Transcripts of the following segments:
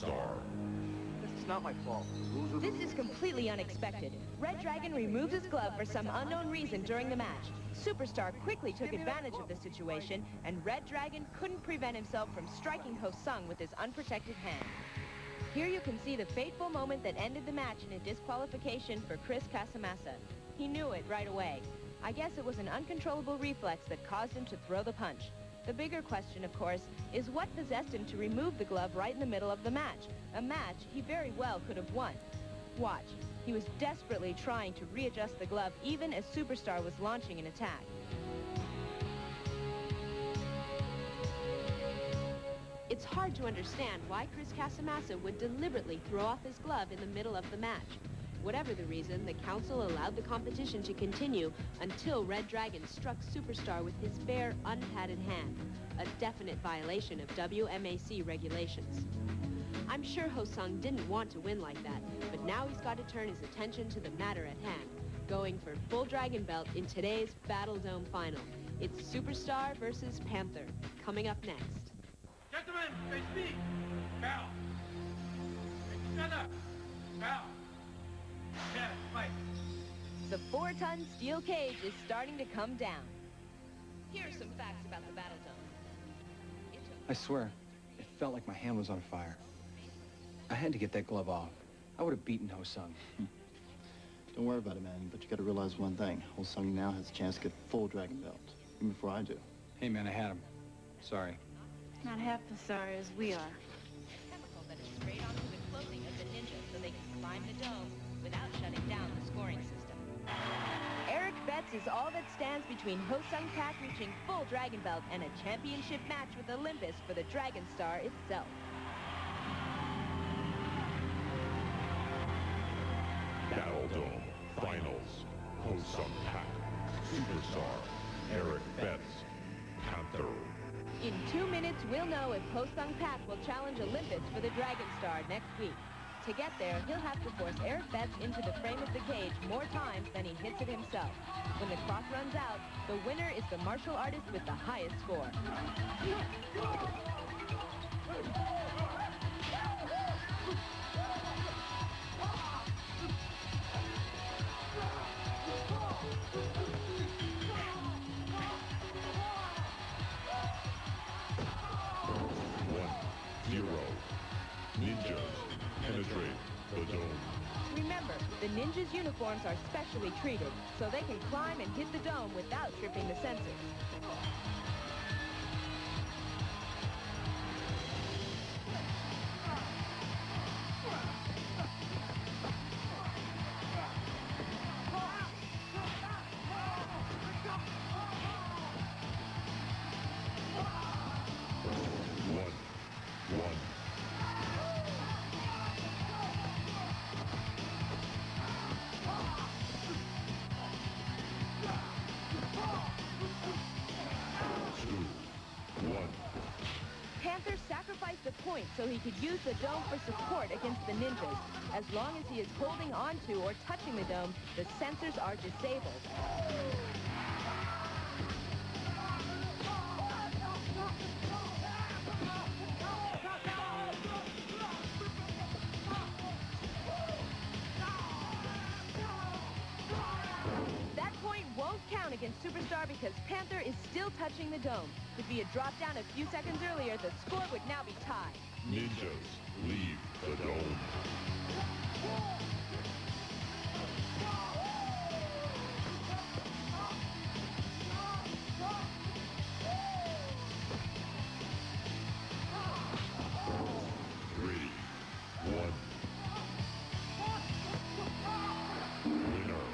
Superstar. This is not my fault. This is completely unexpected. Red Dragon removed his glove for some unknown reason during the match. Superstar quickly took advantage of the situation, and Red Dragon couldn't prevent himself from striking Ho-Sung with his unprotected hand. Here you can see the fateful moment that ended the match in a disqualification for Chris Casamassa. He knew it right away. I guess it was an uncontrollable reflex that caused him to throw the punch. The bigger question, of course, is what possessed him to remove the glove right in the middle of the match, a match he very well could have won. Watch. He was desperately trying to readjust the glove even as Superstar was launching an attack. It's hard to understand why Chris Casamassa would deliberately throw off his glove in the middle of the match. Whatever the reason, the council allowed the competition to continue until Red Dragon struck Superstar with his bare, unpadded hand, a definite violation of WMAC regulations. I'm sure Ho-Sung didn't want to win like that, but now he's got to turn his attention to the matter at hand, going for full Dragon Belt in today's Battle Dome final. It's Superstar versus Panther, coming up next. Gentlemen, face me. Bow. Face each other. Bow. Yeah, fight. The 4-ton steel cage is starting to come down. Here are some facts about the Battle Dome. I swear, it felt like my hand was on fire. I had to get that glove off. I would have beaten Ho-Sung. Don't worry about it, man, but you gotta realize one thing. Ho-Sung now has a chance to get full Dragon Belt, even before I do. Hey, man, I had him. Sorry. Not half as sorry as we are. Chemical that is sprayed onto the clothing of the ninja so they can climb the dome without shutting down the scoring system. Eric Betts is all that stands between Ho-Sung Pak reaching full Dragon Belt and a championship match with Olympus for the Dragon Star itself. Battle Dome Finals. Ho-Sung Pak. Superstar. Eric Betts. Panther. In 2 minutes, we'll know if Ho-Sung Pak will challenge Olympus for the Dragon Star next week. To get there, he'll have to force Eric Betts into the frame of the cage more times than he hits it himself. When the clock runs out, the winner is the martial artist with the highest score. Ninjas penetrate the dome. Remember, the ninjas' uniforms are specially treated, so they can climb and hit the dome without tripping the sensors. Panther sacrificed a point so he could use the dome for support against the ninjas. As long as he is holding onto or touching the dome, the sensors are disabled. That point won't count against Superstar because Panther is still touching the dome. If he had dropped down a few seconds earlier, the score would now be tied. Ninjas leave the dome. Three, one. Winner,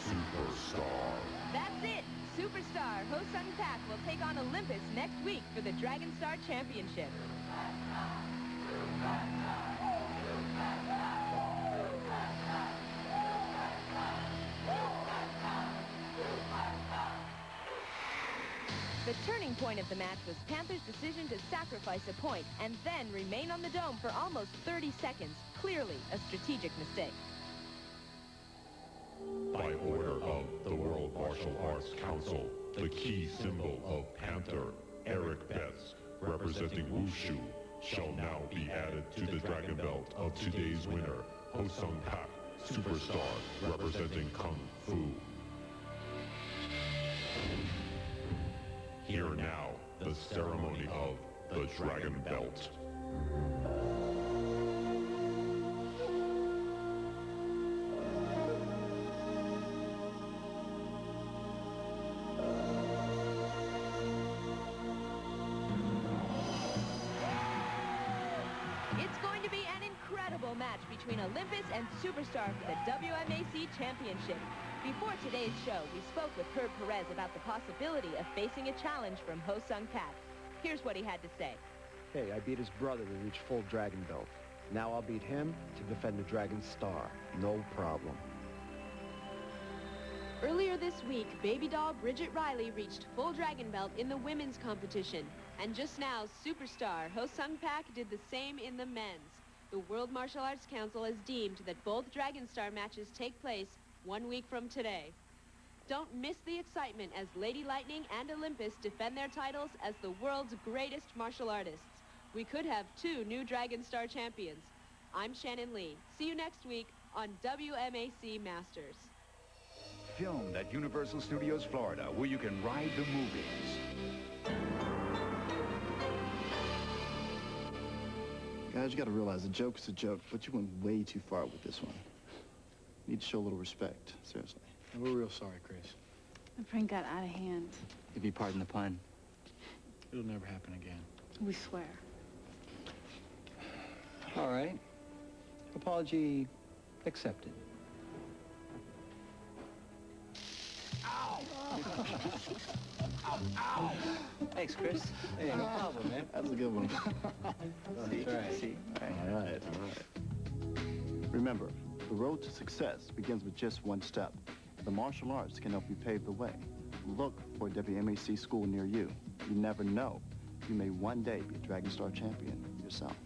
Superstar. That's it. Superstar Ho-Sung Pak will take on Olympus next week for the Dragon Star Championship. The turning point of the match was Panther's decision to sacrifice a point and then remain on the dome for almost 30 seconds. Clearly a strategic mistake. By order of the World Martial Arts Council, the key symbol of Panther, Eric Betts, representing Wushu, shall now be added to the dragon belt of today's winner, Ho-Sung Pak, superstar representing Kung Fu. Here now, the ceremony of the Dragon Belt. It's going to be an incredible match between Olympus and Superstar for the WMAC Championship. Before today's show, we spoke with Herb Perez about the possibility of facing a challenge from Ho-Sung Pak. Here's what he had to say. Hey, I beat his brother to reach full Dragon Belt. Now I'll beat him to defend the Dragon Star. No problem. Earlier this week, baby doll Bridget Riley reached full Dragon Belt in the women's competition. And just now, Superstar Ho-Sung Pak did the same in the men's. The World Martial Arts Council has deemed that both Dragon Star matches take place 1 week from today. Don't miss the excitement as Lady Lightning and Olympus defend their titles as the world's greatest martial artists. We could have 2 new Dragon Star champions. I'm Shannon Lee. See you next week on WMAC Masters. Filmed at Universal Studios Florida, where you can ride the movies. Guys, you gotta realize a joke is a joke, but you went way too far with this one. You need to show a little respect, seriously. And we're real sorry, Chris. The prank got out of hand. If you pardon the pun, it'll never happen again. We swear. All right. Apology accepted. Thanks, Chris. Hey, no problem, man. That's a good one. That's right. See? All right. Remember, the road to success begins with just one step. The martial arts can help you pave the way. Look for a WMAC school near you. You never know. You may one day be a Dragon Star champion yourself.